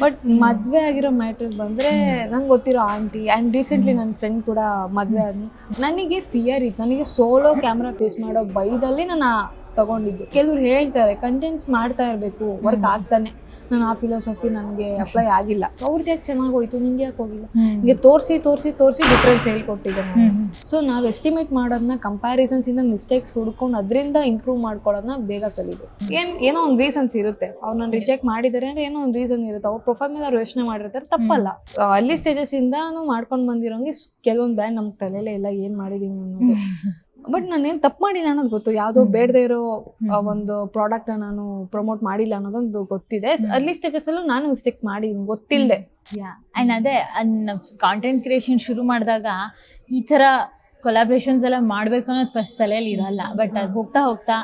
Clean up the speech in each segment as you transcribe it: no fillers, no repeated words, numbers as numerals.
But ಮದುವೆ ಆಗಿರೋ ಮ್ಯಾಟ್ರಿಗೆ ಬಂದರೆ ನಂಗೆ ಗೊತ್ತಿರೋ ಆಂಟಿ ಆ್ಯಂಡ್ ರೀಸೆಂಟ್ಲಿ ನನ್ನ ಫ್ರೆಂಡ್ ಕೂಡ ಮದುವೆ ಆದ್ಮೇಲೆ ನನಗೆ ಫಿಯರ್ ಇತ್ತು. ನನಗೆ ಸೋಲೋ ಕ್ಯಾಮ್ರಾ ಫೇಸ್ ಮಾಡೋ ಭಯದಲ್ಲಿ ನಾನು ತಗೊಂಡಿದ್ದು. ಕೆಲವ್ರು ಹೇಳ್ತಾರೆ ಕಂಟೆಂಟ್ಸ್ ಮಾಡ್ತಾ ಇರಬೇಕು, ವರ್ಕ್ ಆಗ್ತಾನೆ. ನಾನು ಆ ಫಿಲಾಸಫಿ ನನಗೆ ಅಪ್ಲೈ ಆಗಿಲ್ಲ. ಅವ್ರದ್ದು ಯಾಕೆ ಚೆನ್ನಾಗಿ ಹೋಯ್ತು, ನಿಂಗೆ ಯಾಕೆ ಹೋಗಿಲ್ಲ? ಹಿಂಗೆ ತೋರಿಸಿ ಡಿಫ್ರೆನ್ಸ್ ಹೇಳ್ಕೊಟ್ಟಿದ್ದೆ ನಾನು. ಸೊ ನಾವು ಎಸ್ಟಿಮೇಟ್ ಮಾಡೋದನ್ನ ಕಂಪ್ಯಾರಿಸನ್ಸಿಂದ ಮಿಸ್ಟೇಕ್ಸ್ ಹುಡ್ಕೊಂಡು ಅದರಿಂದ ಇಂಪ್ರೂವ್ ಮಾಡ್ಕೊಳ್ಳೋದನ್ನ ಬೇಗ ಕಲಿಬೇಕು. ಏನೋ ಒಂದು ರೀಸನ್ಸ್ ಇರುತ್ತೆ. ಅವ್ರು ನಾನು ರಿಜೆಕ್ಟ್ ಮಾಡಿದ್ದಾರೆ ಅಂದರೆ ಏನೋ ಒಂದು ರೀಸನ್ ಇರುತ್ತೆ. ಅವ್ರ ಪ್ರೊಫೈಲ್ ಮೇಲೆ ಅವ್ರು ಯೋಚನೆ ಮಾಡಿರ್ತಾರೆ, ತಪ್ಪಲ್ಲ. ಅಲ್ಲಿ ಸ್ಟೇಜಸ್ಸಿಂದ ಮಾಡ್ಕೊಂಡು ಬಂದಿರೋಂಗೆ ಕೆಲವೊಂದು ಬ್ರ್ಯಾಂಡ್ ನಮ್ಗೆ ತಲೆಯಲ್ಲೇ ಇಲ್ಲ ಏನು ಮಾಡಿದೀನಿ ಅನ್ನೋದು. ಬಟ್ ನಾನೇನು ತಪ್ಪು ಮಾಡಿಲ್ಲ ಅನ್ನೋದು ಗೊತ್ತು. ಯಾವುದೋ ಬೇಡದೇ ಇರೋ ಒಂದು ಪ್ರಾಡಕ್ಟ್ನ ನಾನು ಪ್ರಮೋಟ್ ಮಾಡಿಲ್ಲ ಅನ್ನೋದೊಂದು ಗೊತ್ತಿದೆ. ಅರ್ಲಿ ಸ್ಟೇಜಸ್ಸಲ್ಲೂ ನಾನು ಮಿಸ್ಟೇಕ್ಸ್ ಮಾಡಿದ್ದೀನಿ ಗೊತ್ತಿಲ್ಲದೆ. ಆ್ಯಂಡ್ ಅದೇ ಕಾಂಟೆಂಟ್ ಕ್ರಿಯೇಷನ್ ಶುರು ಮಾಡಿದಾಗ ಈ ಥರ ಕೊಲಾಬ್ರೇಷನ್ಸ್ ಎಲ್ಲ ಮಾಡಬೇಕು ಅನ್ನೋದು ಫಸ್ಟ್ ತಲೆಯಲ್ಲಿ ಇರಲ್ಲ. ಬಟ್ ಅದು ಹೋಗ್ತಾ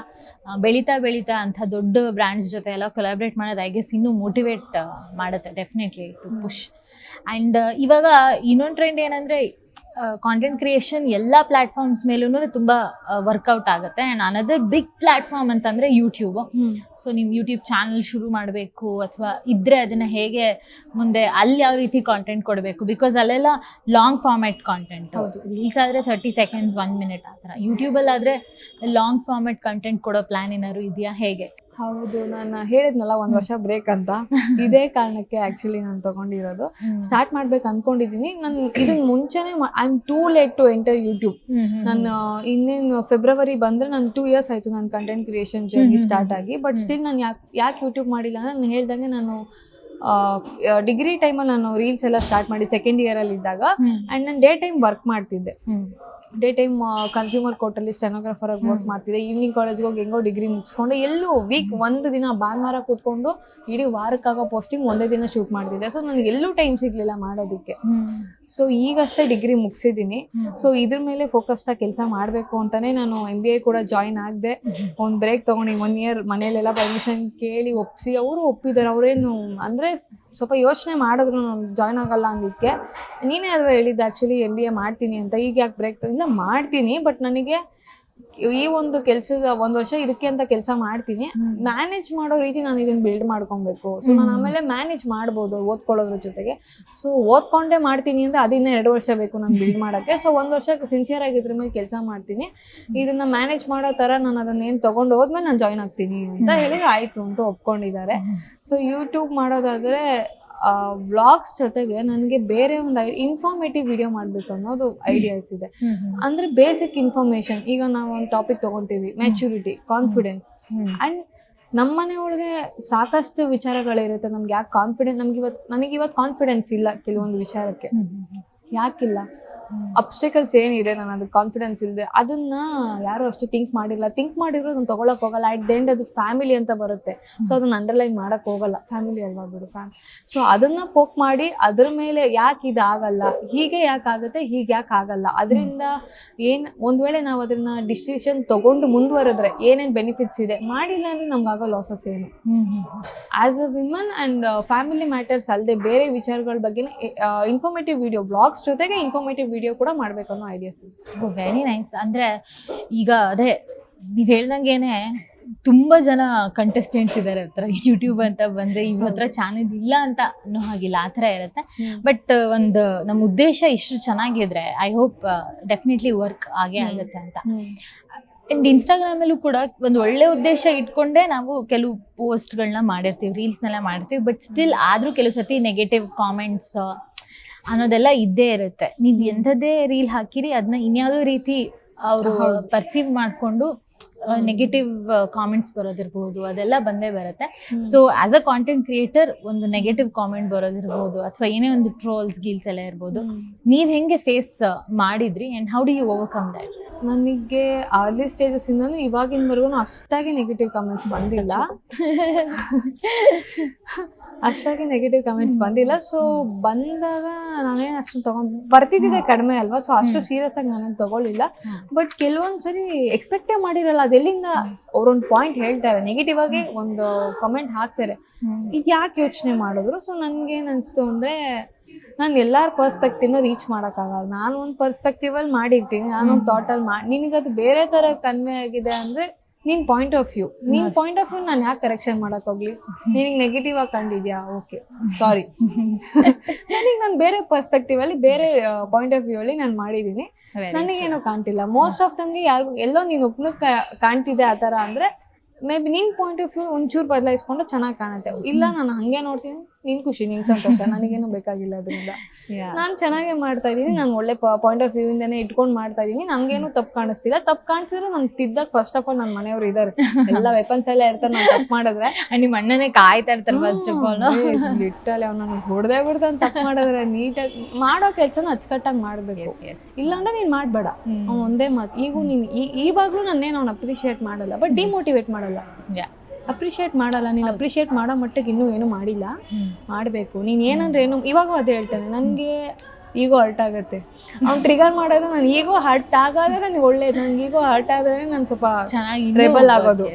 ಬೆಳೀತಾ ಅಂಥ ದೊಡ್ಡ ಬ್ರ್ಯಾಂಡ್ಸ್ ಜೊತೆ ಎಲ್ಲ ಕೊಲಾಬ್ರೇಟ್ ಮಾಡೋದು ಐ ಗೆಸ್ ಇನ್ನೂ ಮೋಟಿವೇಟ್ ಮಾಡುತ್ತೆ ಡೆಫಿನೆಟ್ಲಿ ಟು ಪುಷ್. ಆ್ಯಂಡ್ ಇವಾಗ ಇನ್ನೊಂದು ಟ್ರೆಂಡ್ ಏನಂದರೆ ಕಾಂಟೆಂಟ್ ಕ್ರಿಯೇಷನ್ ಎಲ್ಲ ಪ್ಲ್ಯಾಟ್ಫಾರ್ಮ್ಸ್ ಮೇಲೂ ತುಂಬ ವರ್ಕೌಟ್ ಆಗುತ್ತೆ. ಆ್ಯಂಡ್ ಅನದರ್ ಬಿಗ್ ಪ್ಲ್ಯಾಟ್ಫಾರ್ಮ್ ಅಂತಂದರೆ ಯೂಟ್ಯೂಬು. ಸೊ ನೀವು ಯೂಟ್ಯೂಬ್ ಚಾನಲ್ ಶುರು ಮಾಡಬೇಕು ಅಥವಾ ಇದ್ದರೆ ಅದನ್ನು ಹೇಗೆ ಮುಂದೆ ಅಲ್ಲಿ ಯಾವ ರೀತಿ ಕಾಂಟೆಂಟ್ ಕೊಡಬೇಕು, ಬಿಕಾಸ್ ಅಲ್ಲೆಲ್ಲ ಲಾಂಗ್ ಫಾರ್ಮ್ಯಾಟ್ ಕಾಂಟೆಂಟ್. ರೀಲ್ಸ್ ಆದರೆ 30 seconds 1 minute ಆ ಥರ. ಯೂಟ್ಯೂಬಲ್ಲಾದರೆ ಲಾಂಗ್ ಫಾರ್ಮ್ಯಾಟ್ ಕಂಟೆಂಟ್ ಕೊಡೋ ಪ್ಲ್ಯಾನ್ ಏನಾದ್ರು ಇದೆಯಾ, ಹೇಗೆ? ಹೌದು, ನಾನು ಹೇಳಿದ್ನಲ್ಲ 1 ವರ್ಷ ಬ್ರೇಕ್ ಅಂತ. ಇದೇ ಕಾರಣಕ್ಕೆ ಆ್ಯಕ್ಚುಲಿ ನಾನು ತೊಗೊಂಡಿರೋದು. ಸ್ಟಾರ್ಟ್ ಮಾಡ್ಬೇಕು ಅಂದ್ಕೊಂಡಿದ್ದೀನಿ. ನಾನು ಇದನ್ನ ಮುಂಚೆನೇ I am too late to enter YouTube. ನಾನು ಇನ್ನೇನು ಫೆಬ್ರವರಿ ಬಂದರೆ ನಾನು 2 years ಆಯಿತು ನನ್ನ ಕಂಟೆಂಟ್ ಕ್ರಿಯೇಷನ್ ಜರ್ನಿ ಸ್ಟಾರ್ಟ್ ಆಗಿ. ಬಟ್ ಸ್ಟಿಲ್ ನಾನು ಯಾಕೆ ಯೂಟ್ಯೂಬ್ ಮಾಡಿಲ್ಲ ಅಂದರೆ ನಾನು ಹೇಳ್ದಂಗೆ ನಾನು ಡಿಗ್ರಿ ಟೈಮಲ್ಲಿ ನಾನು ರೀಲ್ಸ್ ಎಲ್ಲ ಸ್ಟಾರ್ಟ್ ಮಾಡಿ ಸೆಕೆಂಡ್ ಇಯರಲ್ಲಿ ಇದ್ದಾಗ. ಆ್ಯಂಡ್ ನಾನು ಡೇ ಟೈಮ್ ವರ್ಕ್ ಮಾಡ್ತಿದ್ದೆ. ಡೇ ಟೈಮ್ ಕನ್ಸ್ಯೂಮರ್ ಕೋರ್ಟಲ್ಲಿ ಸ್ಟೆನೋಗ್ರಾಫರ್ ಆಗಿ ವರ್ಕ್ ಮಾಡ್ತಿದ್ದೆ. ಈವ್ನಿಂಗ್ ಕಾಲೇಜ್ಗೆ ಹೋಗಿ ಹೆಂಗೋ ಡಿಗ್ರಿ ಮುಗಿಸ್ಕೊಂಡು ಎಲ್ಲೂ ವೀಕ್ ಒಂದು ದಿನ ಭಾನುವಾರ ಕೂತ್ಕೊಂಡು ಇಡೀ ವಾರಕ್ಕಾಗೋ ಪೋಸ್ಟಿಂಗ್ ಒಂದೇ ದಿನ ಶೂಟ್ ಮಾಡ್ತಿದ್ದೆ. ಸೊ ನನಗೆ ಎಲ್ಲೂ ಟೈಮ್ ಸಿಗಲಿಲ್ಲ ಮಾಡೋದಕ್ಕೆ. ಸೊ ಈಗಷ್ಟೇ ಡಿಗ್ರಿ ಮುಗಿಸಿದ್ದೀನಿ. ಸೊ ಇದ್ರ ಮೇಲೆ ಫೋಕಸ್ಡಾಗಿ ಕೆಲಸ ಮಾಡಬೇಕು ಅಂತಲೇ ನಾನು MBA ಕೂಡ ಜಾಯಿನ್ ಆಗದೆ ಒಂದು ಬ್ರೇಕ್ ತೊಗೊಂಡು 1 year ಮನೇಲೆಲ್ಲ ಪರ್ಮಿಷನ್ ಕೇಳಿ ಒಪ್ಪಿಸಿ ಅವರು ಒಪ್ಪಿದ್ದಾರೆ. ಅವರೇನು ಅಂದರೆ ಸ್ವಲ್ಪ ಯೋಚನೆ ಮಾಡಿದ್ರು ನಾನು ಜಾಯ್ನ್ ಆಗಲ್ಲ ಅಂದಿದ್ದಕ್ಕೆ. ನೀನೇ ಅಲ್ವಾ ಹೇಳಿದ್ದು ಆ್ಯಕ್ಚುಲಿ MBA ಮಾಡ್ತೀನಿ ಅಂತ. ಈಗ ಯಾಕೆ ಬ್ರೇಕ್ ಇಲ್ಲ ಮಾಡ್ತೀನಿ, ಬಟ್ ನನಗೆ ಈ ಒಂದು ಕೆಲಸದ 1 ವರ್ಷ ಇದಕ್ಕೆ ಅಂತ ಕೆಲಸ ಮಾಡ್ತೀನಿ. ಮ್ಯಾನೇಜ್ ಮಾಡೋ ರೀತಿ ನಾನು ಇದನ್ನು ಬಿಲ್ಡ್ ಮಾಡ್ಕೊಬೇಕು. ಸೊ ನಾನು ಆಮೇಲೆ ಮ್ಯಾನೇಜ್ ಮಾಡ್ಬೋದು ಓದ್ಕೊಳ್ಳೋದ್ರ ಜೊತೆಗೆ. ಸೊ ಓದ್ಕೊಂಡೇ ಮಾಡ್ತೀನಿ ಅಂದರೆ ಅದನ್ನ 2 ವರ್ಷ ಬೇಕು ನಾನು ಬಿಲ್ಡ್ ಮಾಡೋಕ್ಕೆ. ಸೊ 1 ವರ್ಷ ಸಿನ್ಸಿಯರ್ ಆಗಿದ್ರ ಮೇಲೆ ಕೆಲಸ ಮಾಡ್ತೀನಿ. ಇದನ್ನು ಮ್ಯಾನೇಜ್ ಮಾಡೋ ಥರ ನಾನು ಅದನ್ನೇನು ತೊಗೊಂಡು ಹೋದ್ಮೇಲೆ ನಾನು ಜಾಯ್ನ್ ಆಗ್ತೀನಿ ಅಂತ ಹೇಳಿ ಆಯಿತು ಅಂತ ಒಪ್ಕೊಂಡಿದ್ದಾರೆ. ಸೊ ಯೂಟ್ಯೂಬ್ ಮಾಡೋದಾದರೆ ವ್ಲಾಗ್ಸ್ ಜೊತೆಗೆ ನನಗೆ ಬೇರೆ ಒಂದು ಇನ್ಫಾರ್ಮೇಟಿವ್ ವಿಡಿಯೋ ಮಾಡಬೇಕು ಅನ್ನೋದು ಐಡಿಯಾಸ್ ಇದೆ. ಅಂದರೆ ಬೇಸಿಕ್ ಇನ್ಫಾರ್ಮೇಷನ್. ಈಗ ನಾವು ಒಂದು ಟಾಪಿಕ್ ತೊಗೊತೀವಿ, ಮೆಚುರಿಟಿ, ಕಾನ್ಫಿಡೆನ್ಸ್. ಆ್ಯಂಡ್ ನಮ್ಮನೆ ಒಳಗೆ ಸಾಕಷ್ಟು ವಿಚಾರಗಳಿರುತ್ತೆ. ನಮ್ಗೆ ಯಾಕೆ ನನಗಿವತ್ತು ಕಾನ್ಫಿಡೆನ್ಸ್ ಇಲ್ಲ ಕೆಲವೊಂದು ವಿಚಾರಕ್ಕೆ. ಯಾಕಿಲ್ಲ? ಅಬ್ಸ್ಟೆಕಲ್ಸ್ ಏನಿದೆ, ನಾನು ಅದಕ್ಕೆ ಕಾನ್ಫಿಡೆನ್ಸ್ ಇಲ್ಲದೆ ಅದನ್ನ ಯಾರು ಅಷ್ಟು ಥಿಂಕ್ ಮಾಡಿದ್ರು ಅದನ್ನ ತೊಗೊಳಕ್ಕೆ ಹೋಗಲ್ಲ. ಅಟ್ ದ ಎಂಡ್ ಅದು ಫ್ಯಾಮಿಲಿ ಅಂತ ಬರುತ್ತೆ. ಸೊ ಅದನ್ನ ಅಂಡರ್ಲೈನ್ ಮಾಡೋಕ್ಕೆ ಹೋಗಲ್ಲ. ಫ್ಯಾಮಿಲಿ ಅಲ್ವಾ ಬಿಡು ಸೊ ಅದನ್ನ ಪೋಕ್ ಮಾಡಿ ಅದ್ರ ಮೇಲೆ ಯಾಕೆ ಇದಾಗಲ್ಲ, ಹೀಗೆ ಯಾಕೆ ಆಗುತ್ತೆ, ಹೀಗೆ ಯಾಕೆ ಆಗಲ್ಲ, ಅದರಿಂದ ಒಂದು ವೇಳೆ ನಾವು ಅದನ್ನ ಡಿಸಿಷನ್ ತೊಗೊಂಡು ಮುಂದುವರೆದ್ರೆ ಏನೇನು ಬೆನಿಫಿಟ್ಸ್ ಇದೆ, ಮಾಡಿಲ್ಲ ಅಂದರೆ ನಮ್ಗಾಗೋ ಲಾಸಸ್ ಏನು. As a women and family matters ಅಲ್ಲದೆ ಬೇರೆ ವಿಚಾರಗಳ ಬಗ್ಗೆ ಇನ್ಫಾರ್ಮೇಟಿವ್ ವಿಡಿಯೋ, ಬ್ಲಾಗ್ಸ್ ಜೊತೆಗೆ ಇನ್ಫಾರ್ಮೇಟಿವ್ ವಿಡಿಯೋ ಕೂಡ ಮಾಡಬೇಕು ಅನ್ನೋ ಐಡಿಯಾಸ್. Very nice. ಅಂದರೆ ಈಗ ಅದೇ ನೀವು ಹೇಳ್ದಂಗೆನೆ ತುಂಬ ಜನ ಕಂಟೆಸ್ಟೆಂಟ್ಸ್ ಇದ್ದಾರೆ ಹತ್ರ. ಯೂಟ್ಯೂಬ್ ಅಂತ ಬಂದರೆ ಇವ್ರ ಹತ್ರ ಚಾನಲ್ ಇಲ್ಲ ಅಂತ ಅನ್ನೋ ಹಾಗಿಲ್ಲ, ಆ ಥರ ಇರುತ್ತೆ. ಬಟ್ ಒಂದು ನಮ್ಮ ಉದ್ದೇಶ ಇಷ್ಟು ಚೆನ್ನಾಗಿದ್ರೆ ಐ ಹೋಪ್ ಡೆಫಿನೆಟ್ಲಿ ವರ್ಕ್ ಆಗೇ ಆಗುತ್ತೆ ಅಂತ. ಆ್ಯಂಡ್ ಇನ್ಸ್ಟಾಗ್ರಾಮಲ್ಲೂ ಕೂಡ ಒಂದು ಒಳ್ಳೆ ಉದ್ದೇಶ ಇಟ್ಕೊಂಡೇ ನಾವು ಕೆಲವು ಪೋಸ್ಟ್ಗಳನ್ನ ಮಾಡಿರ್ತೀವಿ, ರೀಲ್ಸ್ನೆಲ್ಲ ಮಾಡಿರ್ತೀವಿ. ಬಟ್ ಸ್ಟಿಲ್ ಆದರೂ ಕೆಲವು ಸತಿ ನೆಗೆಟಿವ್ ಕಾಮೆಂಟ್ಸ್ ಅನ್ನೋದೆಲ್ಲ ಇದ್ದೇ ಇರುತ್ತೆ. ನೀವು ಎಂಥದ್ದೇ ರೀಲ್ ಹಾಕಿರಿ ಅದನ್ನ ಇನ್ಯಾವುದೋ ರೀತಿ ಅವರು ಪರ್ಸೀವ್ ಮಾಡಿಕೊಂಡು ನೆಗೆಟಿವ್ ಕಾಮೆಂಟ್ಸ್ ಬರೋದಿರ್ಬೋದು, ಅದೆಲ್ಲ ಬಂದೇ ಬರುತ್ತೆ. So as a content creator ಒಂದು ನೆಗೆಟಿವ್ ಕಾಮೆಂಟ್ ಬರೋದಿರ್ಬೋದು ಅಥವಾ ಏನೇ ಒಂದು ಟ್ರೋಲ್ಸ್ ಗೀಲ್ಸ್ ಎಲ್ಲ ಇರ್ಬೋದು, ನೀವು ಹೆಂಗೆ ಫೇಸ್ ಮಾಡಿದ್ರಿ and how do you overcome that? ನನಗೆ ಅರ್ಲಿ ಸ್ಟೇಜಸ್ಸಿಂದನೂ ಇವಾಗಿನವರೆಗೂ ಅಷ್ಟಾಗಿ ನೆಗೆಟಿವ್ ಕಮೆಂಟ್ಸ್ ಬಂದಿಲ್ಲ. ಸೊ ಬಂದಾಗ ನಾನೇನು ಅಷ್ಟು ಬರ್ತಿದ್ದೆ ಕಡಿಮೆ ಅಲ್ವಾ, ಸೊ ಅಷ್ಟು ಸೀರಿಯಸ್ ಆಗಿ ನಾನೇನು ತಗೊಳ್ಳಿಲ್ಲ. ಬಟ್ ಕೆಲವೊಂದು ಸರಿ ಎಕ್ಸ್ಪೆಕ್ಟೇ ಮಾಡಿರಲ್ಲ, ಅದೆಲ್ಲಿಂದ ಅವ್ರೊಂದು ಪಾಯಿಂಟ್ ಹೇಳ್ತಾರೆ, ನೆಗೆಟಿವ್ ಆಗಿ ಒಂದು ಕಮೆಂಟ್ ಹಾಕ್ತಾರೆ, ಇದು ಯಾಕೆ ಯೋಚನೆ ಮಾಡಿದ್ರು. ಸೊ ನನಗೇನು ಅನಿಸ್ತು ಅಂದರೆ ನಾನು ಎಲ್ಲರ ಪರ್ಸ್ಪೆಕ್ಟಿವ್ನ ರೀಚ್ ಮಾಡೋಕ್ಕಾಗಲ್ಲ. ನಾನು ಒಂದು ಪರ್ಸ್ಪೆಕ್ಟಿವಲ್ಲಿ ಮಾಡಿರ್ತೀನಿ, ನಾನೊಂದು ಥಾಟಲ್ಲಿ ನಿನಗದು ಬೇರೆ ಥರ ಕನ್ವೆ ಆಗಿದೆ ಅಂದರೆ ನಿನ್ ಪಾಯಿಂಟ್ ಆಫ್ ವ್ಯೂ ನಾನು ಯಾಕೆ ಕರೆಕ್ಷನ್ ಮಾಡಕ್ ಹೋಗ್ಲಿ? ನಿನಗೆ ನೆಗೆಟಿವ್ ಆಗಿ ಕಂಡಿದ್ಯಾ, ಓಕೆ ಸಾರಿ. ನಾನು ಬೇರೆ ಪರ್ಸ್ಪೆಕ್ಟಿವ್ ಅಲ್ಲಿ ಬೇರೆ ಪಾಯಿಂಟ್ ಆಫ್ ವ್ಯೂ ಅಲ್ಲಿ ನಾನು ಮಾಡಿದೀನಿ, ನನಗೇನು ಕಾಣ್ತಿಲ್ಲ. ಮೋಸ್ಟ್ ಆಫ್ ಟೈಮ್ಗೆ ಯಾರು ಎಲ್ಲೋ ನೀನ್ ಒಬ್ನಕ್ ಕಾಣ್ತಿದೆ ಆ ತರ ಅಂದ್ರೆ ಮೇ ಬಿ ನಿನ್ ಪಾಯಿಂಟ್ ಆಫ್ ವ್ಯೂ ಒಂಚೂರು ಬದಲಾಯಿಸ್ಕೊಂಡು ಚೆನ್ನಾಗಿ ಕಾಣುತ್ತೆ. ಇಲ್ಲ ನಾನು ಹಂಗೆ ನೋಡ್ತೀನಿ, ನಿನ್ ಖುಷಿ, ನಿನ್ ಸಂತೋಷ, ನನಗೇನು ಬೇಕಾಗಿಲ್ಲ ಅದರಿಂದ. ನಾನ್ ಚೆನ್ನಾಗೇ ಮಾಡ್ತಾ ಇದೀನಿ, ನಾನು ಒಳ್ಳೆ ಪಾಯಿಂಟ್ ಆಫ್ ವ್ಯೂ ಇಂದಾನೆ ಇಟ್ಕೊಂಡು ಮಾಡ್ತಾ ಇದೀನಿ, ನಂಗೇನು ತಪ್ಪು ಕಾಣಿಸ್ತಿಲ್ಲ. ತಪ್ಪು ಕಾಣಿಸಿದ್ರೆ ನಾನು ತಿದ್ದಕ್ ಫಸ್ಟ್ ಆಫ್ ಆಲ್ ನನ್ನ ಮನೆಯವ್ರು ಇದಾರೆ, ಎಲ್ಲ ವೆಪನ್ಸ್ ಎಲ್ಲ ಇರ್ತಾರೆ. ನಾನು ತಪ್ಪು ಮಾಡಿದ್ರೆ ನಿಮ್ಮ ಅಣ್ಣನೇ ಕಾಯ್ತಾ ಇರ್ತಾರೆ ಫಸ್ಟ್ ಆಫ್ ಆಲ್. ಲಿಟ್ರಲಿ ಅವ್ನು ನನಗೆ ಹೊಡೆದೇ ಬಿಡ್ತಾನೆ ತಪ್ಪು ಮಾಡಿದ್ರೆ. ನೀಟಾಗಿ ಮಾಡೋ ಕೆಲ್ಸನ ಅಚ್ಚುಕಟ್ಟಾಗಿ ಮಾಡ್ಬೇಕು, ಇಲ್ಲಾಂದ್ರೆ ನೀನ್ ಮಾಡ್ಬೇಡ. ಅವ್ನು ಒಂದೇ ಮಾತು, ಈಗ ನೀನ್ ಈವಾಗ್ಲೂ ನನ್ನೇನು ಅವ್ನು ಅಪ್ರಿಶಿಯೇಟ್ ಮಾಡಲ್ಲ, ಬಟ್ ಡಿಮೋಟಿವೇಟ್ ಮಾಡಲ್ಲ, ಅಪ್ರಿಶಿಯೇಟ್ ಮಾಡಲ್ಲ. ನೀನು ಅಪ್ರಿಶಿಯೇಟ್ ಮಾಡೋ ಮಟ್ಟಿಗೆ ಇನ್ನೂ ಏನು ಮಾಡಿಲ್ಲ, ಮಾಡಬೇಕು. ನೀನು ಏನಂದ್ರೆ ಏನು, ಇವಾಗೂ ಅದೇ ಹೇಳ್ತಾನೆ, ನನಗೆ ಈಗೋ ಹರ್ಟ್ ಆಗುತ್ತೆ. ಅವ್ನು ಟ್ರಿಗರ್ ಮಾಡೋದು ನಾನು ಈಗೋ ಹರ್ಟ್ ಆಗಾದ್ರೆ ನನಗೆ ಒಳ್ಳೇದು, ನನಗೆ ಈಗೋ ಹರ್ಟ್ ಆದ್ರೆ ನಾನು ಸ್ವಲ್ಪ ಚೆನ್ನಾಗಿ ರೆಬಲ್ ಆಗೋದು.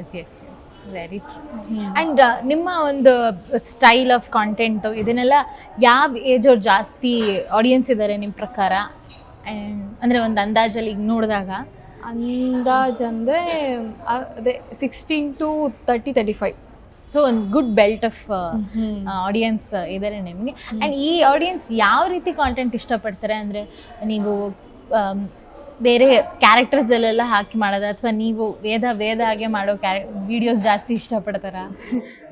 Very true. ಆ್ಯಂಡ್ ನಿಮ್ಮ ಒಂದು ಸ್ಟೈಲ್ ಆಫ್ ಕಾಂಟೆಂಟು ಇದನ್ನೆಲ್ಲ ಯಾವ ಏಜ್ ಅವ್ರು ಜಾಸ್ತಿ ಆಡಿಯನ್ಸ್ ಇದ್ದಾರೆ ನಿಮ್ಮ ಪ್ರಕಾರ? ಅಂದರೆ ಒಂದು ಅಂದಾಜಲ್ಲಿ ಈಗ ನೋಡಿದಾಗ ಅಂದಾಜಂದ್ರೆ ಅದೇ 16 to 35. ಸೊ ಒಂದು ಗುಡ್ ಬೆಲ್ಟ್ ಆಫ್ ಆಡಿಯನ್ಸ್ ಇದ್ದಾರೆ ನಿಮಗೆ. ಆ್ಯಂಡ್ ಈ ಆಡಿಯನ್ಸ್ ಯಾವ ರೀತಿ ಕಾಂಟೆಂಟ್ ಇಷ್ಟಪಡ್ತಾರೆ? ಅಂದರೆ ನೀವು ಬೇರೆ ಕ್ಯಾರೆಕ್ಟರ್ಸಲ್ಲೆಲ್ಲ ಹಾಕಿ ಮಾಡೋದ, ಅಥವಾ ನೀವು ವೇದ ಹಾಗೆ ಮಾಡೋ ವಿಡಿಯೋಸ್ ಜಾಸ್ತಿ ಇಷ್ಟಪಡ್ತಾರ?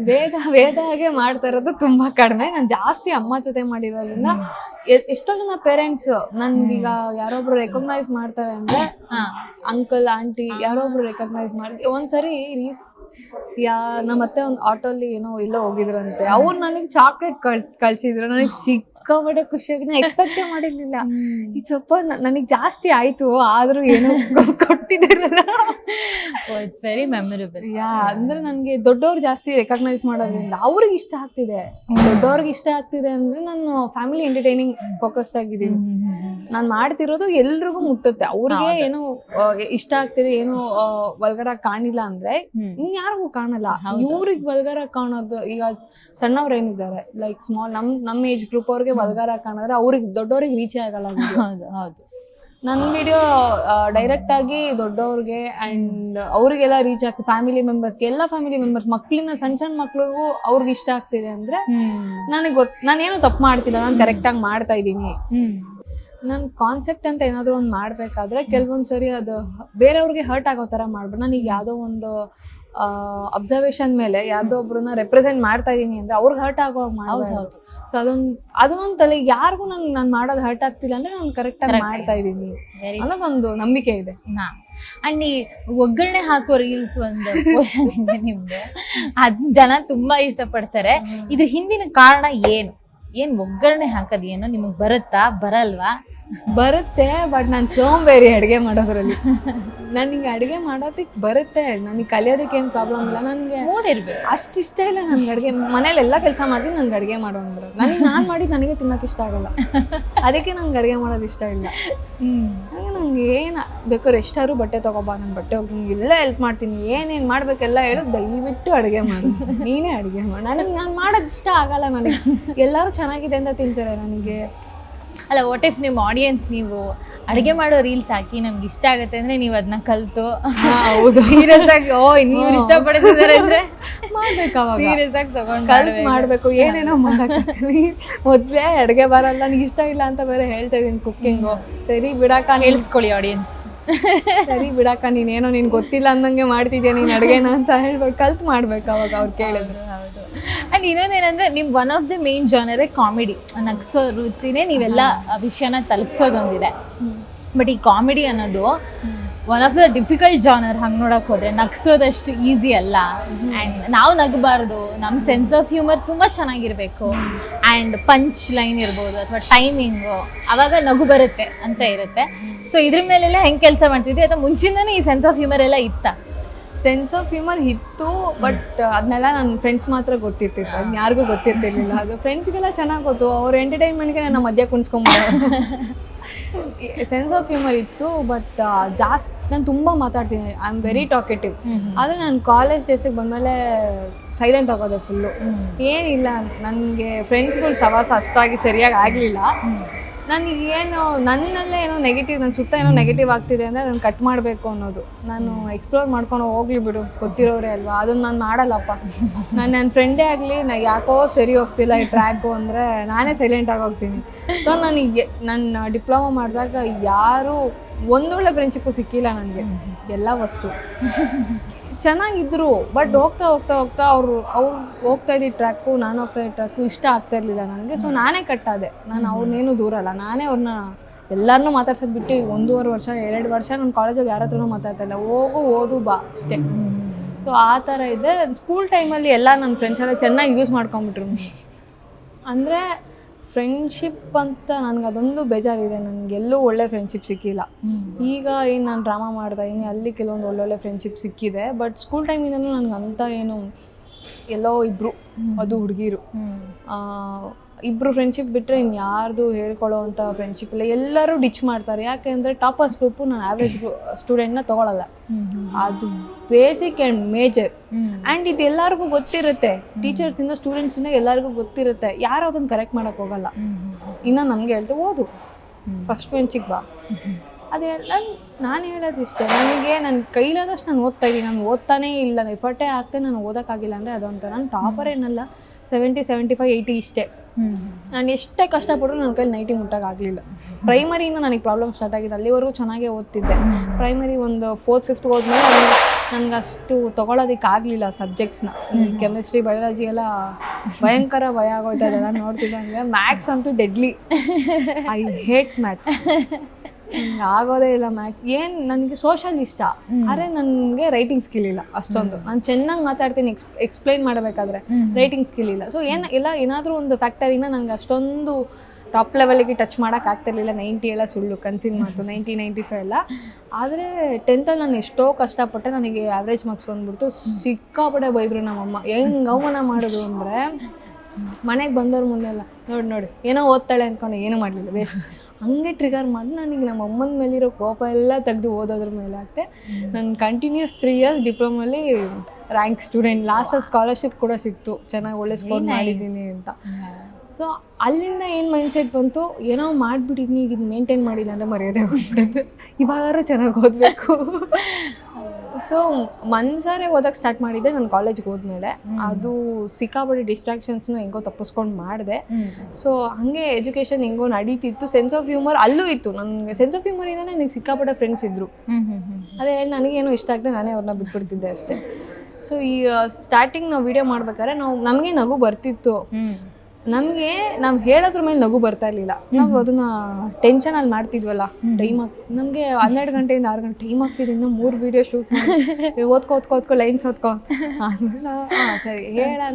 ವೇದ ಹಾಗೆ ಮಾಡ್ತಾ ಇರೋದು ತುಂಬ ಕಡಿಮೆ. ನಾನು ಜಾಸ್ತಿ ಅಮ್ಮ ಜೊತೆ ಮಾಡಿರೋದ್ರಿಂದ ಎಷ್ಟೋ ಜನ ಪೇರೆಂಟ್ಸ್ ನನ್ಗೀಗ ಯಾರೊಬ್ರು ರೆಕಗ್ನೈಸ್ ಮಾಡ್ತಾರೆ ಅಂದ್ರೆ, ಅಂಕಲ್ ಆಂಟಿ ಯಾರೊಬ್ರು ರೆಕಗ್ನೈಸ್ ಮಾಡಿ ಒಂದ್ಸರಿ ನಮ್ಮತ್ತೆ ಒಂದು ಆಟೋಲ್ಲಿ ಎಲ್ಲೋ ಹೋಗಿದ್ರಂತೆ, ಅವ್ರು ನನಗೆ ಚಾಕ್ಲೇಟ್ ಕಳ್ಸಿದ್ರು. ನನಗೆ ಸಿಕ್ಕಾಪಟ್ಟೆ ಖುಷಿಯಾಗಿ, ನಾನು ಎಕ್ಸ್ಪೆಕ್ಟೇ ಮಾಡಿರ್ಲಿಲ್ಲ. ಈಗ ಸ್ವಲ್ಪ ನನಗೆ ಜಾಸ್ತಿ ಆಯ್ತು, ಆದ್ರೂ ಏನೋ ಕೊಟ್ಟಿದ್ದೀರಲ್ಲ, ಇಟ್ಸ್ ವೆರಿ ಮೆಮೊರೇಬಲ್. ಅಂದ್ರೆ ನನಗೆ ದೊಡ್ಡವ್ರು ಜಾಸ್ತಿ ರೆಕಗ್ನೈಸ್ ಮಾಡೋದ್ರಿಂದ ಅವ್ರಿಗೆ ಇಷ್ಟ ಆಗ್ತಿದೆ. ದೊಡ್ಡವ್ರಿಗೆ ಇಷ್ಟ ಆಗ್ತಿದೆ ಅಂದ್ರೆ ನಾನು ಫ್ಯಾಮಿಲಿ ಎಂಟರ್ಟೈನಿಂಗ್ ಫೋಕಸ್ ಆಗಿದ್ದೀನಿ. ನಾನು ಮಾಡ್ತಿರೋದು ಎಲ್ರಿಗೂ ಮುಟ್ಟುತ್ತೆ. ಅವ್ರಿಗೆ ಏನೋ ಇಷ್ಟ ಆಗ್ತಿದೆ, ಏನೋ ವಲ್ಗರಾಗಿ ಕಾಣಿಲ್ಲ ಅಂದ್ರೆ ಇನ್ಯಾರಿಗೂ ಕಾಣಲ್ಲ. ಇವ್ರಿಗೆ ವಲ್ಗರಾಗಿ ಕಾಣೋದು, ಈಗ ಸಣ್ಣವ್ರು ಏನಿದ್ದಾರೆ ಲೈಕ್ ಸ್ಮಾಲ್ ನಮ್ಮ ಏಜ್ ಗ್ರೂಪ್ ಅವ್ರಿಗೆ ವಲ್ಗರಾಗಿ ಕಾಣಿದ್ರೆ ಅವ್ರಿಗೆ ದೊಡ್ಡವ್ರಿಗೆ ರೀಚ್ ಆಗಲ್ಲ. ಹೌದು, ನನ್ನ ವಿಡಿಯೋ ಡೈರೆಕ್ಟ್ ಆಗಿ ದೊಡ್ಡವ್ರಿಗೆ ಅಂಡ್ ಅವ್ರಿಗೆಲ್ಲ ರೀಚ್ ಆಗ್ತದೆ. ಫ್ಯಾಮಿಲಿ ಮೆಂಬರ್ಸ್ಗೆ, ಎಲ್ಲ ಫ್ಯಾಮಿಲಿ ಮೆಂಬರ್ಸ್, ಮಕ್ಳಿನ ಸಣ್ಣ ಮಕ್ಳಿಗೂ ಅವ್ರಿಗೆ ಇಷ್ಟ ಆಗ್ತಿದೆ ಅಂದ್ರೆ ನನಗೆ ನಾನೇನು ತಪ್ಪು ಮಾಡ್ತಿಲ್ಲ, ನಾನು ಕರೆಕ್ಟಾಗಿ ಮಾಡ್ತಾ ಇದ್ದೀನಿ. ನನ್ನ ಕಾನ್ಸೆಪ್ಟ್ ಅಂತ ಏನಾದರೂ ಒಂದು ಮಾಡಬೇಕಾದ್ರೆ ಕೆಲವೊಂದು ಸರಿ ಅದು ಬೇರೆಯವ್ರಿಗೆ ಹರ್ಟ್ ಆಗೋ ಥರ ಮಾಡ್ಬಿಟ್ಟು, ನನಗೆ ಯಾವುದೋ ಒಂದು ಅಬ್ಸರ್ವೇಷನ್ ಮೇಲೆ ಯಾರ್ದೋ ಒಬ್ರನ್ನ ರೆಪ್ರೆಸೆಂಟ್ ಮಾಡ್ತಾ ಇದೀನಿ ಅಂದ್ರೆ ಅವ್ರಿಗೆ ಹರ್ಟ್ ಆಗೋ ಮಾಡ್ಬೋದು. ಸೊ ಅದೊಂದು ತಲೆ ಯಾರಿಗೂ ನಾನು ಮಾಡೋದು ಹರ್ಟ್ ಆಗ್ತಿಲ್ಲ ಅಂದ್ರೆ ನಾನು ಕರೆಕ್ಟಾಗಿ ಮಾಡ್ತಾ ಇದ್ದೀನಿ ಅನ್ನೋದೊಂದು ನಂಬಿಕೆ ಇದೆ. ಅಂಡ್ ಈ ಒಗ್ಗರಣೆ ಹಾಕೋ ರೀಲ್ಸ್ ಒಂದು ಪೋಷನ್ ಇದೆ ನಿಮ್ದು, ಅದ್ ಜನ ತುಂಬಾ ಇಷ್ಟಪಡ್ತಾರೆ. ಇದ್ರ ಹಿಂದಿನ ಕಾರಣ ಏನ್ ಒಗ್ಗರಣೆ ಹಾಕೋದು ಏನೋ ನಿಮಗ್ ಬರುತ್ತಾ, ಬರಲ್ವಾ? ಬರುತ್ತೆ, ಬಟ್ ನಾನು ಸೋಂಬೇರಿ ಅಡುಗೆ ಮಾಡೋದ್ರಲ್ಲಿ. ನನಗೆ ಅಡುಗೆ ಮಾಡೋದಕ್ಕೆ ಬರುತ್ತೆ, ನನಗೆ ಕಲಿಯೋದಕ್ಕೆ ಏನು ಪ್ರಾಬ್ಲಮ್ ಇಲ್ಲ. ನನಗೆ ನೋಡಿರ್ಬೇಕು ಅಷ್ಟು ಇಷ್ಟ ಇಲ್ಲ ನನ್ಗೆ ಅಡುಗೆ. ಮನೇಲಿ ಎಲ್ಲ ಕೆಲಸ ಮಾಡ್ತೀನಿ, ನನ್ಗೆ ಅಡುಗೆ ಮಾಡೋಂದ್ರೆ ನಾನು ಮಾಡಿದ್ದು ನನಗೆ ತಿನ್ನೋಕೆ ಇಷ್ಟ ಆಗಲ್ಲ, ಅದಕ್ಕೆ ನಂಗೆ ಅಡುಗೆ ಮಾಡೋದು ಇಷ್ಟ ಇಲ್ಲ. ನಂಗೆ ಏನು ಬೇಕಾದ್ರೆ ಎಷ್ಟಾದ್ರು ಬಟ್ಟೆ ತೊಗೊಬಾ, ನಾನು ಬಟ್ಟೆ ಹೋಗಿ ನಿಂಗೆ ಎಲ್ಲ ಹೆಲ್ಪ್ ಮಾಡ್ತೀನಿ, ಏನೇನು ಮಾಡ್ಬೇಕೆಲ್ಲ ಹೇಳು, ದಯವಿಟ್ಟು ಅಡುಗೆ ಮಾಡು, ನೀನೇ ಅಡುಗೆ ಮಾಡು. ನಾನು ಮಾಡೋದು ಇಷ್ಟ ಆಗಲ್ಲ. ನನಗೆ ಎಲ್ಲರೂ ಚೆನ್ನಾಗಿದೆ ಅಂತ ತಿಂತಾರೆ. ನನಗೆ ಅಲ್ಲ, ವಾಟ್ ಇಫ್ ನಿಮ್ಮ ಆಡಿಯನ್ಸ್ ನೀವು ಅಡುಗೆ ಮಾಡೋ ರೀಲ್ಸ್ ಹಾಕಿ ನಮ್ಗೆ ಇಷ್ಟ ಆಗುತ್ತೆ ಅಂದ್ರೆ ನೀವು ಅದನ್ನ ಕಲ್ತು ಸೀರಿಯಸ್ ಆಗಿ ನೀವು ಇಷ್ಟಪಡ್ತಿದ್ದಾರೆ ಅಂದ್ರೆ ಮಾಡ್ಬೇಕಾವಾಗ ಸೀರಿಯಸ್ ಆಗಿ ತಗೊಂಡು ಕಲ್ತ್ ಮಾಡ್ಬೇಕು. ಏನೇನೋ ಮಾಡಕ್ಕೆ ಮೊದ್ಲೇ ಅಡುಗೆ ಬರಲ್ಲ, ನನಗೆ ಇಷ್ಟ ಇಲ್ಲ ಅಂತ ಬೇರೆ ಹೇಳ್ತಾ ಇದೀನಿ ಕುಕ್ಕಿಂಗು. ಸರಿ ಬಿಡಾಕ, ಹೇಳಿಸ್ಕೊಳ್ಳಿ ಆಡಿಯನ್ಸ್, ಸರಿ ಬಿಡಾಕ, ನೀನೇನೋ ನಿನ್ ಗೊತ್ತಿಲ್ಲ ಅಂದಂಗೆ ಮಾಡ್ತಿದ್ಯಾ ನೀನ್ ಅಡುಗೆನ ಅಂತ ಹೇಳ್ಬೇಕು. ಕಲ್ತ್ ಮಾಡ್ಬೇಕು ಅವಾಗ ಅವ್ರು ಕೇಳಿದ್ರು. ಹೌದು. ಅಂಡ್ ಇನ್ನೊಂದೇನಂದ್ರೆ ನಿಮ್ ಒನ್ ಆಫ್ ದ ಮೇನ್ ಜಾನರೇ ಕಾಮಿಡಿ, ನಗ್ಸೋ ವೃತ್ತಿನೇ ನೀವೆಲ್ಲ ವಿಷಯನ ತಲುಪಿಸೋದೊಂದಿದೆ. ಬಟ್ ಈ ಕಾಮಿಡಿ ಅನ್ನೋದು one of the difficult genre. ಹಂಗೆ ನೋಡಕ್ ಹೋದ್ರೆ ನಗ್ಸೋದಷ್ಟು ಈಸಿ ಅಲ್ಲ. ಆ್ಯಂಡ್ ನಾವು ನಗಬಾರ್ದು, ನಮ್ಮ ಸೆನ್ಸ್ ಆಫ್ ಹ್ಯೂಮರ್ ತುಂಬ ಚೆನ್ನಾಗಿರ್ಬೇಕು. ಆ್ಯಂಡ್ ಪಂಚ್ ಲೈನ್ ಇರ್ಬೋದು ಅಥವಾ ಟೈಮಿಂಗು, ಅವಾಗ ನಗು ಬರುತ್ತೆ ಅಂತ ಇರುತ್ತೆ. ಸೊ ಇದ್ರ ಮೇಲೆಲ್ಲ ಹೆಂಗೆ ಕೆಲಸ ಮಾಡ್ತಿದ್ವಿ, ಅಥವಾ ಮುಂಚಿಂದನೇ ಈ ಸೆನ್ಸ್ ಆಫ್ ಹ್ಯೂಮರ್ ಎಲ್ಲ ಇತ್ತ? ಸೆನ್ಸ್ ಆಫ್ ಹ್ಯೂಮರ್ ಇತ್ತು, ಬಟ್ ಅದನ್ನೆಲ್ಲ ನನ್ನ ಫ್ರೆಂಡ್ಸ್ ಮಾತ್ರ ಗೊತ್ತಿರ್ತಿತ್ತು, ಅದನ್ನ ಯಾರಿಗೂ ಗೊತ್ತಿರ್ತಿರ್ಲಿಲ್ಲ. ಅದು ಫ್ರೆಂಡ್ಸ್ಗೆಲ್ಲ ಚೆನ್ನಾಗಿ ಗೊತ್ತು, ಅವ್ರ ಎಂಟರ್ಟೈನ್ಮೆಂಟ್ಗೆ ನನ್ನ ಮಧ್ಯ ಕುಣಿಸ್ಕೊಂಬೋದು. ಸೆನ್ಸ್ ಆಫ್ ಹ್ಯೂಮರ್ ಇತ್ತು, ಬಟ್ ಜಾಸ್ತಿ ನಾನು ತುಂಬ ಮಾತಾಡ್ತೀನಿ, ಐ ಆಮ್ ವೆರಿ ಟಾಕೆಟಿವ್. ಆದರೆ ನಾನು ಕಾಲೇಜ್ ಡೇಸಿಗೆ ಬಂದಮೇಲೆ ಸೈಲೆಂಟ್ ಆಗೋದು ಫುಲ್ಲು. ಏನಿಲ್ಲ, ನನಗೆ ಫ್ರೆಂಡ್ಸ್ಗಳು ಸವಾಸ ಅಷ್ಟಾಗಿ ಸರಿಯಾಗಿ ಆಗಲಿಲ್ಲ. ನನಗೆ ಏನು ನನ್ನಲ್ಲೇ ಏನೋ ನೆಗೆಟಿವ್, ನನ್ನ ಸುತ್ತ ಏನೋ ನೆಗೆಟಿವ್ ಆಗ್ತಿದೆ ಅಂದರೆ ನಾನು ಕಟ್ ಮಾಡಬೇಕು ಅನ್ನೋದು. ನಾನು ಎಕ್ಸ್ಪ್ಲೋರ್ ಮಾಡ್ಕೊಂಡು ಹೋಗ್ಲಿ ಬಿಡು, ಗೊತ್ತಿರೋರೇ ಅಲ್ವಾ, ಅದನ್ನು ನಾನು ಮಾಡಲ್ಲಪ್ಪ. ನನ್ನ ಫ್ರೆಂಡೇ ಆಗಲಿ ಯಾಕೋ ಸರಿ ಹೋಗ್ತಿಲ್ಲ ಈ ಟ್ರ್ಯಾಕು ಅಂದರೆ ನಾನೇ ಸೈಲೆಂಟಾಗಿ ಹೋಗ್ತೀನಿ. ಸೊ ನನಗೆ ನನ್ನ ಡಿಪ್ಲೊಮಾ ಮಾಡಿದಾಗ ಯಾರೂ ಒಂದೊಳ್ಳೆ ಫ್ರೆಂಡ್ಶಿಪ್ಪು ಸಿಕ್ಕಿಲ್ಲ ನನಗೆ. ಎಲ್ಲ ವಸ್ತು ಚೆನ್ನಾಗಿದ್ರು, ಬಟ್ ಹೋಗ್ತಾ ಹೋಗ್ತಾ ಹೋಗ್ತಾ ಅವ್ರು ಹೋಗ್ತಾ ಇದ್ದ ಟ್ರ್ಯಾಕು, ನಾನು ಹೋಗ್ತಾ ಇದ್ದ ಟ್ರ್ಯಾಕು ಇಷ್ಟ ಆಗ್ತಾ ಇರಲಿಲ್ಲ ನನಗೆ. ಸೊ ನಾನೇ ಕಟ್ಟಾದೆ. ನಾನು ಅವ್ರನ್ನೇನು ದೂರ ಅಲ್ಲ, ನಾನೇ ಅವ್ರನ್ನ ಎಲ್ಲರನ್ನೂ ಮಾತಾಡ್ಸೋದು ಬಿಟ್ಟು 1.5 ವರ್ಷ 2 ವರ್ಷ ನನ್ನ ಕಾಲೇಜಲ್ಲಿ ಯಾರ ಹತ್ರನೂ ಮಾತಾಡ್ತಾ ಇಲ್ಲ. ಓದು ಬಾ ಅಷ್ಟೇ. ಸೊ ಆ ಥರ ಇದೆ. ಸ್ಕೂಲ್ ಟೈಮಲ್ಲಿ ಎಲ್ಲ ನನ್ನ ಫ್ರೆಂಡ್ಸ್ ಎಲ್ಲ ಚೆನ್ನಾಗಿ ಯೂಸ್ ಮಾಡ್ಕೊಂಬಿಟ್ರು. ಅಂದರೆ ಫ್ರೆಂಡ್ಶಿಪ್ ಅಂತ ನನಗೆ ಅದೊಂದು ಬೇಜಾರಿದೆ, ನನಗೆಲ್ಲೂ ಒಳ್ಳೆ ಫ್ರೆಂಡ್ಶಿಪ್ ಸಿಕ್ಕಿಲ್ಲ. ಈಗ ಏನು ನಾನು ಡ್ರಾಮಾ ಮಾಡ್ತಾ ಇದ್ದೀನಿ, ಅಲ್ಲಿ ಕೆಲವೊಂದು ಒಳ್ಳೊಳ್ಳೆ ಫ್ರೆಂಡ್ಶಿಪ್ ಸಿಕ್ಕಿದೆ. ಬಟ್ ಸ್ಕೂಲ್ ಟೈಮಿಂದನೂ ನನಗೆ ಅಂತ ಏನು ಎಲ್ಲೋ ಇಬ್ಬರು, ಅದು ಹುಡುಗಿರು ಇಬ್ಬರು ಫ್ರೆಂಡ್ಶಿಪ್ ಬಿಟ್ಟರೆ ಇನ್ನು ಯಾರ್ದು ಹೇಳ್ಕೊಳ್ಳೋ ಅಂಥ ಫ್ರೆಂಡ್ಶಿಪ್ ಇಲ್ಲ. ಎಲ್ಲರೂ ಡಿಚ್ ಮಾಡ್ತಾರೆ. ಯಾಕೆಂದರೆ ಟಾಪರ್ಸ್ ಗ್ರೂಪು ನಾನು ಆ್ಯಾವ್ರೇಜ್ ಸ್ಟೂಡೆಂಟ್ನ ತೊಗೊಳಲ್ಲ. ಅದು ಬೇಸಿಕ್ ಆ್ಯಂಡ್ ಮೇಜರ್. ಆ್ಯಂಡ್ ಇದು ಎಲ್ಲರಿಗೂ ಗೊತ್ತಿರುತ್ತೆ, ಟೀಚರ್ಸಿಂದ ಸ್ಟೂಡೆಂಟ್ಸಿಂದ ಎಲ್ಲರಿಗೂ ಗೊತ್ತಿರುತ್ತೆ. ಯಾರು ಅದನ್ನು ಕರೆಕ್ಟ್ ಮಾಡೋಕ್ಕೆ ಹೋಗಲ್ಲ. ಇನ್ನು ನಮಗೆ ಹೇಳ್ತೇವೆ ಓದು, ಫಸ್ಟ್ ಬೆಂಚಿಗೆ ಬಾ. ಅದೆಲ್ಲ ನಾನು ಹೇಳೋದು ಇಷ್ಟೇ, ನನಗೆ ನನ್ನ ಕೈಲಾದಷ್ಟು ನಾನು ಓದ್ತಾ ಇದ್ದೀನಿ. ನಾನು ಓದ್ತಾನೇ ಇಲ್ಲ, ಎಫರ್ಟೇ ಆಗ್ತೇ ನಾನು ಓದೋಕ್ಕಾಗಿಲ್ಲ ಅಂದರೆ ಅದೊಂಥರ. ನಾನು ಟಾಪರ್ ಏನಲ್ಲ, 70, 75, 80 ಇಷ್ಟೇ. ನಾನು ಎಷ್ಟೇ ಕಷ್ಟಪಟ್ಟರು ನನ್ನ ಕೈಲಿ 90 ಮುಟ್ಟೋಕ್ಕಾಗಲಿಲ್ಲ. ಪ್ರೈಮರಿಯಿಂದ ನನಗೆ ಪ್ರಾಬ್ಲಮ್ ಸ್ಟಾರ್ಟ್ ಆಗಿದೆ. ಅಲ್ಲಿವರೆಗೂ ಚೆನ್ನಾಗೇ ಓದ್ತಿದ್ದೆ. ಪ್ರೈಮರಿ ಒಂದು 4th 5th ಹೋದ್ಮೇಲೆ ನನಗೆ ಅಷ್ಟು ತೊಗೊಳೋದಕ್ಕಾಗಲಿಲ್ಲ ಸಬ್ಜೆಕ್ಟ್ಸ್ನ. ಈ ಕೆಮಿಸ್ಟ್ರಿ ಬಯಾಲಜಿ ಎಲ್ಲ ಭಯಂಕರ ಭಯ ಆಗೋಯ್ತಾ ಇದೆಲ್ಲ ನೋಡ್ತಿದ್ದಂಗೆ. ಮ್ಯಾಥ್ಸ್ ಅಂತೂ ಡೆಡ್ಲಿ. I hate maths. ನನಗೆ ಆಗೋದೇ ಇಲ್ಲ ಮ್ಯಾಥ್ಸ್. ಏನು ನನಗೆ ಸೋಷಲ್ ಇಷ್ಟ, ಆದರೆ ನನಗೆ ರೈಟಿಂಗ್ ಸ್ಕಿಲ್ ಇಲ್ಲ ಅಷ್ಟೊಂದು. ನಾನು ಚೆನ್ನಾಗಿ ಮಾತಾಡ್ತೀನಿ, ಎಕ್ಸ್ಪ್ಲೈನ್ ಮಾಡಬೇಕಾದ್ರೆ ರೈಟಿಂಗ್ ಸ್ಕಿಲ್ ಇಲ್ಲ. ಸೊ ಏನಾದರೂ ಒಂದು ಫ್ಯಾಕ್ಟರಿನ ನನಗೆ ಅಷ್ಟೊಂದು ಟಾಪ್ ಲೆವೆಲಿಗೆ ಟಚ್ ಮಾಡೋಕ್ಕಾಗ್ತಿರ್ಲಿಲ್ಲ. 90 ಎಲ್ಲ ಸುಳ್ಳು, ಕನ್ಸಿನ್ ಮಾತು. 90, 95 ಎಲ್ಲ. ಆದರೆ 10th ನಾನು ಎಷ್ಟೋ ಕಷ್ಟಪಟ್ಟೆ, ನನಗೆ ಆ್ಯಾವ್ರೇಜ್ ಮಾರ್ಕ್ಸ್ ಬಂದ್ಬಿಡ್ತು. ಸಿಕ್ಕಾಪಟ್ಟೆ ಬೈದರು ನಮ್ಮಮ್ಮ. ಹೆಂಗೆ ಅವಮಾನ ಮಾಡೋದು ಅಂದರೆ ಮನೆಗೆ ಬಂದವ್ರ ಮುಂದೆಲ್ಲ ನೋಡಿ ಏನೋ ಓದ್ತಾಳೆ ಅಂದ್ಕೊಂಡು ಏನೂ ಮಾಡಲಿಲ್ಲ, ವೇಸ್ಟ್. ಹಂಗೆ ಟ್ರಿಗರ್ ಮಾಡಿ ನನಗೆ ನಮ್ಮ ಅಮ್ಮನ ಮೇಲಿರೋ ಕೋಪ ಎಲ್ಲ ತೆಗೆದು ಓದೋದ್ರ ಮೇಲೆ ಆಗ್ತೆ. ನಾನು ಕಂಟಿನ್ಯೂಸ್ 3 years ಡಿಪ್ಲೊಮಲ್ಲಿ ರ್ಯಾಂಕ್ ಸ್ಟೂಡೆಂಟ್. ಲಾಸ್ಟಲ್ಲಿ ಸ್ಕಾಲರ್ಶಿಪ್ ಕೂಡ ಸಿಕ್ತು, ಚೆನ್ನಾಗಿ ಒಳ್ಳೆ ಸ್ಕೋರ್ ಮಾಡಿದ್ದೀನಿ ಅಂತ. ಸೊ ಅಲ್ಲಿಂದ ಏನು ಮೈಂಡ್ಸೆಟ್ ಬಂತು, ಏನೋ ಮಾಡಿಬಿಟ್ಟಿದ್ನಿ, ಈಗ ಇದು ಮೇಂಟೈನ್ ಮಾಡಿಲ್ಲ ಅಂದರೆ ಮರ್ಯಾದೆ ಹೋಗ್ಬಿಡುತ್ತೆ, ಇವಾಗಾದ್ರೂ ಚೆನ್ನಾಗಿ ಓದಬೇಕು. ಸೊ ಮನ್ಸಾರೆ ಓದಕ್ಕೆ ಸ್ಟಾರ್ಟ್ ಮಾಡಿದ್ದೆ ನಾನು ಕಾಲೇಜ್ಗೆ ಹೋದ್ಮೇಲೆ. ಅದು ಸಿಕ್ಕಾಪಟ್ಟೆ ಡಿಸ್ಟ್ರಾಕ್ಷನ್ಸ್ನು ಹೆಂಗೋ ತಪ್ಪಿಸ್ಕೊಂಡು ಮಾಡಿದೆ. ಸೊ ಹಾಗೆ ಎಜುಕೇಷನ್ ಹೆಂಗೋ ನಡೀತಿತ್ತು. ಸೆನ್ಸ್ ಆಫ್ ಹ್ಯೂಮರ್ ಅಲ್ಲೂ ಇತ್ತು. ನನಗೆ ಸೆನ್ಸ್ ಆಫ್ ಹ್ಯೂಮರಿಂದನೇ ನನಗೆ ಸಿಕ್ಕಾಪಟ್ಟೆ ಫ್ರೆಂಡ್ಸ್ ಇದ್ದರು. ಅದೇ ನನಗೇನು ಇಷ್ಟ ಆಗ್ತದೆ ನಾನೇ ಅವ್ರನ್ನ ಬಿಟ್ಬಿಡ್ತಿದ್ದೆ ಅಷ್ಟೇ. ಸೊ ಈ ಸ್ಟಾರ್ಟಿಂಗ್ ನಾವು ವೀಡಿಯೋ ಮಾಡ್ಬೇಕಾದ್ರೆ ನಮಗೆ ನಗು ಬರ್ತಿತ್ತು. ನಾವು ಹೇಳೋದ್ರ ಮೇಲೆ ನಗು ಬರ್ತಾ ಇರಲಿಲ್ಲ. ನಾವು ಅದನ್ನ ಟೆನ್ಷನಲ್ಲಿ ಮಾಡ್ತಿದ್ವಲ್ಲ. ಟೈಮ್ ನಮಗೆ 12 ಗಂಟೆಯಿಂದ 6 ಗಂಟೆ ಟೈಮ್ ಆಗ್ತಿದೆ, ಇನ್ನೂ 3 ವೀಡಿಯೋ ಶೂಟ್ ಮಾಡಿ ಓದ್ಕೋ ಲೈನ್ಸ್ ಓದ್ಕೊ ಆಮೇಲೆ ಸರಿ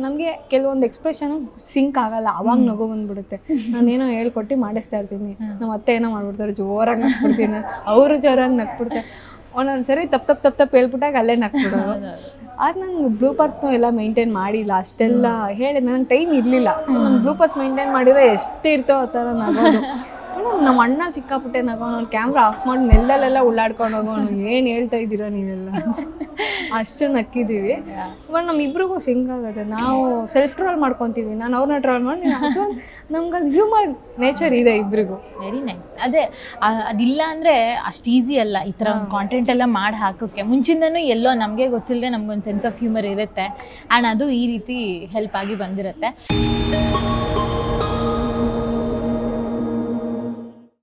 ನಮಗೆ ಕೆಲವೊಂದು ಎಕ್ಸ್ಪ್ರೆಷನ್ ಸಿಂಕ್ ಆಗಲ್ಲ. ಅವಾಗ ನಗು ಬಂದ್ಬಿಡುತ್ತೆ. ನಾನೇನೋ ಹೇಳ್ಕೊಟ್ಟು ಮಾಡಿಸ್ತಾ ಇರ್ತೀನಿ, ನಮ್ಮ ಅತ್ತೆ ಏನೋ ಮಾಡ್ಬಿಡ್ತಾರೆ, ಜೋರಾಗಿ ನಗ್ಬಿಡ್ತೀನಿ, ಅವರು ಜೋರಾಗಿ ನಗ್ಬಿಡ್ತಾರೆ. ಒಂದೊಂದ್ಸರಿ ತಪ್ಪು ಹೇಳ್ಬಿಟ್ಟಾಗ ಅಲ್ಲೇ ನಗ್ಬಿಡೋದು. ಆದ್ರೆ ನಾನು ಬ್ಲೂಪರ್ಸ್ನೂ ಎಲ್ಲ ಮೇಂಟೈನ್ ಮಾಡಿಲ್ಲ. ಅಷ್ಟೆಲ್ಲ ಹೇಳಿದ ನನಗೆ ಟೈಮ್ ಇರಲಿಲ್ಲ. ಸೊ ನಾನು ಬ್ಲೂಪರ್ಸ್ ಮೇಂಟೈನ್ ಮಾಡಿದ್ರೆ ಎಷ್ಟು ಇರ್ತೋ ಆ ಥರ ನಗೋದು. ನಮ್ಮ ಅಣ್ಣ ಸಿಕ್ಕಾಪಟ್ಟೆ ನಗೋನು. ಅವ್ನು ಕ್ಯಾಮ್ರಾ ಆಫ್ ಮಾಡಿ ನೆಲ್ಲಲ್ಲೆಲ್ಲ ಉಳ್ಳಾಡ್ಕೊಂಡು ಹೋಗೋನು, ಏನು ಹೇಳ್ತಾ ಇದ್ದೀರಾ ನೀವೆಲ್ಲ, ಅಷ್ಟು ನಕ್ಕಿದ್ದೀವಿ. ಬಟ್ ನಮ್ಮಿಬ್ರಿಗೂ ಸಿಂಕ್ ಆಗುತ್ತೆ. ನಾವು ಸೆಲ್ಫ್ ಟ್ರೋಲ್ ಮಾಡ್ಕೊತೀವಿ, ನಾನು ಅವ್ರನ್ನ ಟ್ರೋಲ್ ಮಾಡಿ. ನಮ್ಗೆ ಅದು ಹ್ಯೂಮನ್ ನೇಚರ್ ಇದೆ ಇಬ್ಬರಿಗೂ. Very nice. ಅದೇ ಅದಿಲ್ಲ ಅಂದರೆ ಅಷ್ಟು ಈಸಿ ಅಲ್ಲ ಈ ಥರ ಒಂದು ಕಾಂಟೆಂಟ್ ಎಲ್ಲ ಮಾಡಿ ಹಾಕೋಕ್ಕೆ. ಮುಂಚಿಂದನೂ ಎಲ್ಲೋ ನಮಗೆ ಗೊತ್ತಿಲ್ಲದೆ ನಮ್ಗೊಂದು ಸೆನ್ಸ್ ಆಫ್ ಹ್ಯೂಮರ್ ಇರುತ್ತೆ. ಆ್ಯಂಡ್ ಅದು ಈ ರೀತಿ ಹೆಲ್ಪ್ ಆಗಿ ಬಂದಿರುತ್ತೆ.